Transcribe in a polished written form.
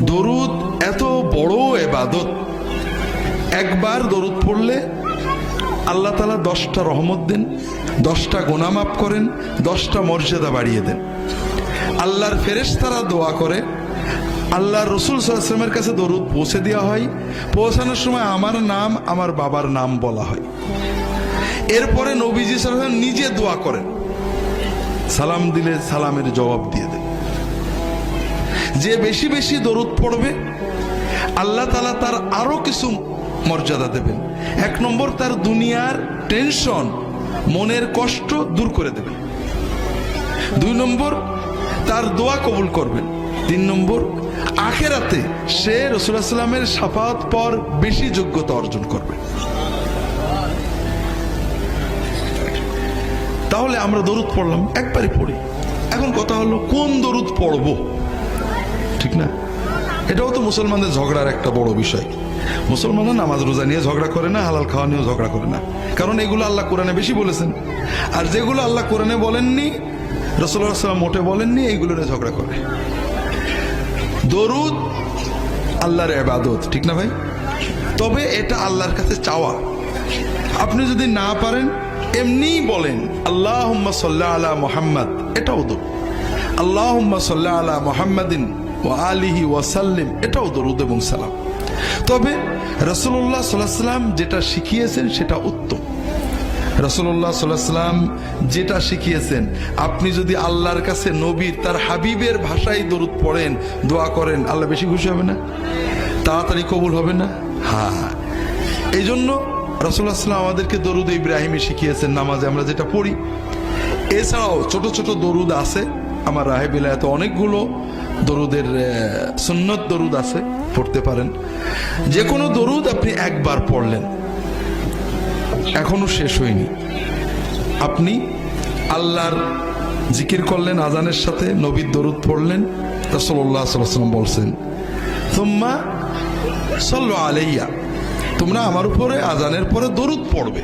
দরুদ এত বড় ইবাদত, একবার দরুদ পড়লে আল্লাহ তাআলা 10টা রহমত দেন, 10টা গুনাহ মাফ করেন, 10টা মর্যাদা বাড়িয়ে দেন। আল্লাহর ফেরেশতারা দোয়া করে, আল্লাহর রাসূল সাল্লাল্লাহু আলাইহি ওয়াসাল্লামের কাছে দরুদ পৌঁছে দেওয়া হয়, পৌঁছানোর সময় আমার নাম আমার বাবার নাম বলা হয়। এরপরে নবীজি সাল্লাল্লাহু আলাইহি ওয়াসাল্লাম নিজে দোয়া করেন, সালাম দিলে সালামের জবাব দিয়ে দেন। যে বেশি বেশি দরুদ পড়বে আল্লাহ তাআলা তার আরো কিছু মর্যাদা দেবেন। 1 নম্বর, তার দুনিয়ার টেনশন, মনের কষ্ট দূর করে দেবেন। 2 নম্বর, তার দোয়া কবুল করবেন। 3 নম্বর, আখিরাতে সে রাসূলুল্লাহ সাল্লাল্লাহু আলাইহি ওয়াসাল্লামের শাফাআত পাওয়ার বেশি যোগ্যতা অর্জন করবে। তাহলে আমরা দরুদ পড়লাম, একবারই পড়ি। এখন কথা হলো কোন দরুদ পড়ব, ঠিক না? এটাও তো মুসলমানদের ঝগড়ার একটা বড় বিষয়। মুসলমানরা নামাজ রোজা নিয়ে ঝগড়া করে না, হালাল খাওয়া নিয়েও ঝগড়া করে না, কারণ এগুলো আল্লাহ কোরআনে বেশি বলেছেন। আর যেগুলো আল্লাহ কোরআনে বলেননি, রাসূলুল্লাহ সাল্লাল্লাহু আলাইহি ওয়াসাল্লাম মোটে বলেননি, এইগুলো নিয়ে ঝগড়া করে। দরুদ আল্লাহর ইবাদত, ঠিক না ভাই? তবে এটা আল্লাহর কাছে চাওয়া। আপনি যদি না পারেন এমনি বলেন আল্লাহুম্মা সাল্লি আলা মুহাম্মাদ, এটাও দরুদ। আল্লাহুম্মা সাল্লি আলা মুহাম্মাদিন ওয়া আলিহি ওয়া সাল্লিম, এটাও দরুদ এবং সালাম। তবে রাসূলুল্লাহ সাল্লাল্লাহু আলাইহি ওয়াসাল্লাম যেটা শিখিয়েছেন সেটা উত্তম। রাসূলুল্লাহ সাল্লাল্লাহু আলাইহি ওয়াসাল্লাম যেটা শিখিয়েছেন, আপনি যদি আল্লাহর কাছে নবীর, তার হাবিবের ভাষায় দরুদ পড়েন, দোয়া করেন, আল্লাহ বেশি খুশি হবে না? তাড়াতাড়ি কবুল হবে না? হ্যাঁ, এই জন্য রাসূলুল্লাহ সাল্লাল্লাহু আলাইহি ওয়াসাল্লাম আমাদেরকে দরুদ ইব্রাহিমী শিখিয়েছেন, নামাজে আমরা যেটা পড়ি। এছাড়াও ছোট ছোট দরুদ আছে, আমার রাহে বিলায়াতে অনেকগুলো দরুদের সুন্নত দরুদ আছে, পড়তে পারেন। যে কোনো দরুদ আপনি একবার পড়লেন, এখনো শেষ হয়নি, আপনি আল্লাহর জিকির করলেন আজানের সাথে, নবীর দরুদ পড়লেন। রাসূলুল্লাহ সাল্লাল্লাহু আলাইহি ওয়াসাল্লাম বলছেন, সুম্মা সাল্লু আলাইয়া, তোমরা আমার উপরে আজানের পরে দরুদ পড়বে।